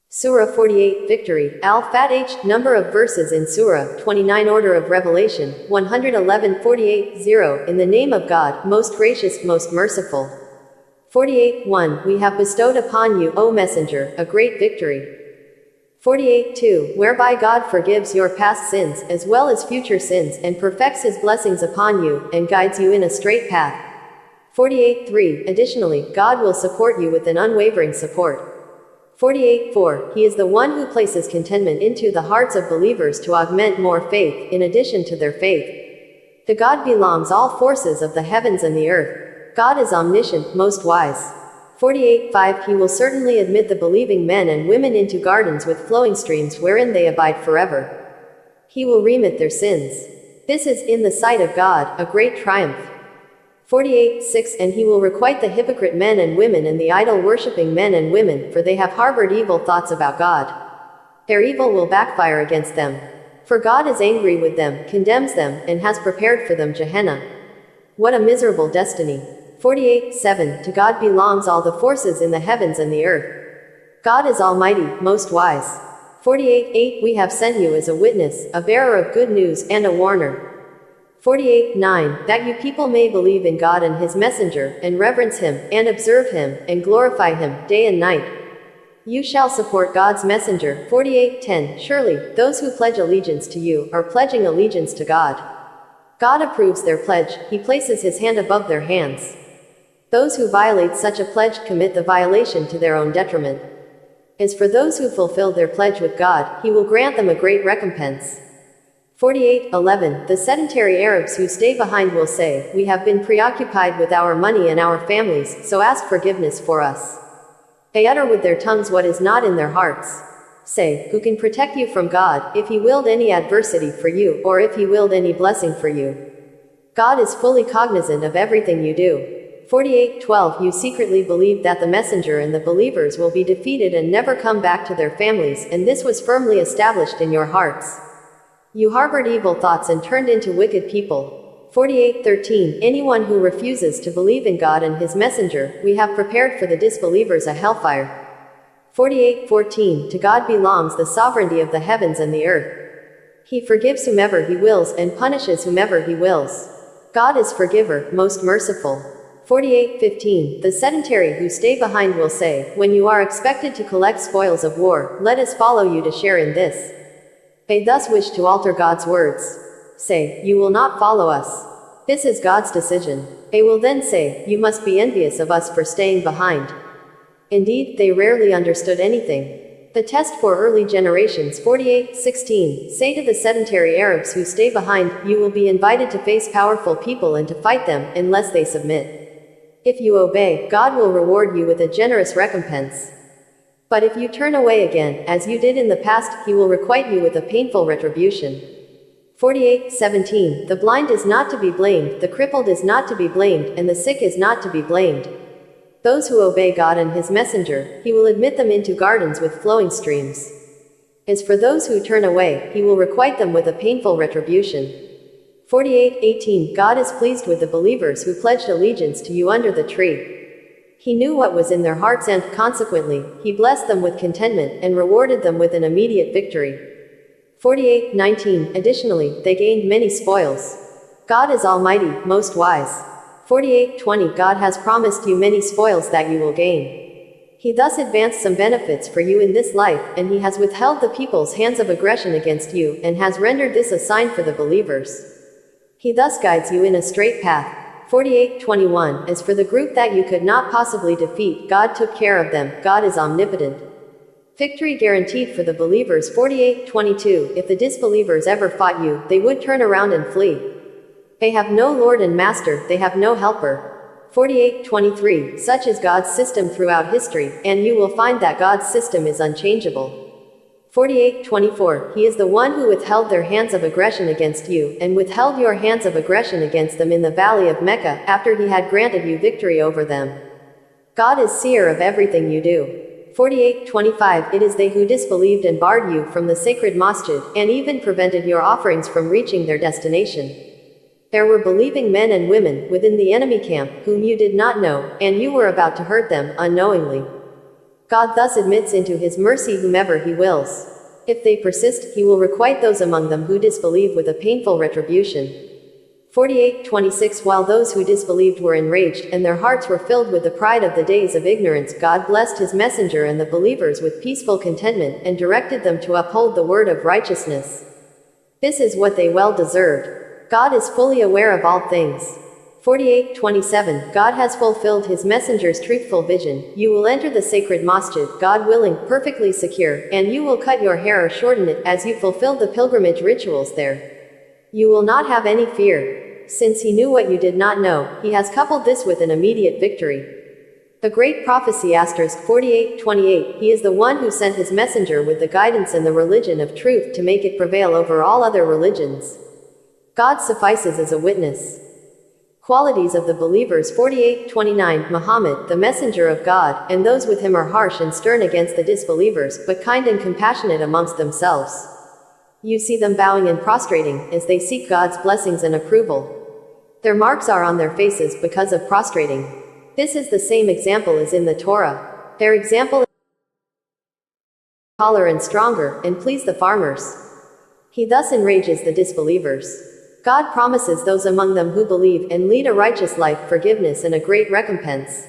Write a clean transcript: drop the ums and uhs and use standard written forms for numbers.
Sura 48 Victory, Al-Fatt H. Number of verses in Surah 29 Order of Revelation, 111 48 0 In the name of God, most gracious, most merciful. 48 1 We have bestowed upon you, O Messenger, a great victory. 48 2 Whereby God forgives your past sins, as well as future sins, and perfects his blessings upon you, and guides you in a straight path. 48 3 Additionally, God will support you with an unwavering support. 48 4 He is the one who places contentment into the hearts of believers to augment more faith, in addition to their faith. To God belongs all forces of the heavens and the earth. God is omniscient, most wise. 48 5 He will certainly admit the believing men and women into gardens with flowing streams wherein they abide forever. He will remit their sins. This is, in the sight of God, a great triumph. 48 6 And he will requite the hypocrite men and women and the idol-worshipping men and women, for they have harbored evil thoughts about God. Their evil will backfire against them. For God is angry with them, condemns them, and has prepared for them Gehenna. What a miserable destiny. 48 7 To God belongs all the forces in the heavens and the earth. God is almighty, most wise. 48 8 We have sent you as a witness, a bearer of good news, and a warner. 48 9 That you people may believe in God and his messenger, and reverence him, and observe him, and glorify him, day and night. You shall support God's messenger. 48 10 Surely, those who pledge allegiance to you, are pledging allegiance to God. God approves their pledge, he places his hand above their hands. Those who violate such a pledge commit the violation to their own detriment. As for those who fulfill their pledge with God, he will grant them a great recompense. 48 11 The sedentary Arabs who stay behind will say, We have been preoccupied with our money and our families, so ask forgiveness for us. They utter with their tongues what is not in their hearts. Say, who can protect you from God, if he willed any adversity for you, or if he willed any blessing for you? God is fully cognizant of everything you do. 48 12 You secretly believed that the messenger and the believers will be defeated and never come back to their families, and this was firmly established in your hearts. You harbored evil thoughts and turned into wicked people. 48 13 Anyone who refuses to believe in God and his messenger, we have prepared for the disbelievers a hellfire. 48 14 To God belongs the sovereignty of the heavens and the earth. He forgives whomever he wills, and punishes whomever he wills. God is forgiver, most merciful. 48 15 The sedentary who stay behind will say, when you are expected to collect spoils of war, let us follow you to share in this. They thus wish to alter God's words. Say, you will not follow us. This is God's decision. They will then say, you must be envious of us for staying behind. Indeed, they rarely understood anything. The test for early generations. 48 16 Say to the sedentary Arabs who stay behind, you will be invited to face powerful people and to fight them, unless they submit. If you obey, God will reward you with a generous recompense. But if you turn away again, as you did in the past, he will requite you with a painful retribution. 48 17 The blind is not to be blamed, the crippled is not to be blamed, and the sick is not to be blamed. Those who obey God and his messenger, he will admit them into gardens with flowing streams. As for those who turn away, he will requite them with a painful retribution. 48 18 God is pleased with the believers who pledged allegiance to you under the tree. He knew what was in their hearts and, consequently, he blessed them with contentment, and rewarded them with an immediate victory. 48 19 Additionally, they gained many spoils. God is almighty, most wise. 48 20 God has promised you many spoils that you will gain. He thus advanced some benefits for you in this life, and he has withheld the people's hands of aggression against you, and has rendered this a sign for the believers. He thus guides you in a straight path. 48 21 As for the group that you could not possibly defeat, God took care of them. God is omnipotent. Victory guaranteed for the believers. 48 22 If the disbelievers ever fought you, they would turn around and flee. They have no Lord and Master, they have no helper. 48 23 Such is God's system throughout history, and you will find that God's system is unchangeable. 48 24 He is the one who withheld their hands of aggression against you, and withheld your hands of aggression against them in the valley of Mecca, after he had granted you victory over them. God is seer of everything you do. 48 25 It is they who disbelieved and barred you from the sacred masjid, and even prevented your offerings from reaching their destination. There were believing men and women within the enemy camp, whom you did not know, and you were about to hurt them, unknowingly. God thus admits into his mercy whomever he wills. If they persist, he will requite those among them who disbelieve with a painful retribution. 48:26 While those who disbelieved were enraged, and their hearts were filled with the pride of the days of ignorance, God blessed his messenger and the believers with peaceful contentment, and directed them to uphold the word of righteousness. This is what they well deserved. God is fully aware of all things. 48:27 God has fulfilled his messenger's truthful vision. You will enter the sacred masjid, God willing, perfectly secure, and you will cut your hair or shorten it, as you fulfilled the pilgrimage rituals there. You will not have any fear. Since he knew what you did not know, he has coupled this with an immediate victory. The great prophecy asterisk 48:28 He is the one who sent his messenger with the guidance and the religion of truth to make it prevail over all other religions. God suffices as a witness. Qualities of the believers 48:29 Muhammad, the messenger of God, and those with him are harsh and stern against the disbelievers, but kind and compassionate amongst themselves. You see them bowing and prostrating, as they seek God's blessings and approval. Their marks are on their faces because of prostrating. This is the same example as in the Torah. Their example is taller and stronger, and please the farmers. He thus enrages the disbelievers. God promises those among them who believe and lead a righteous life forgiveness and a great recompense.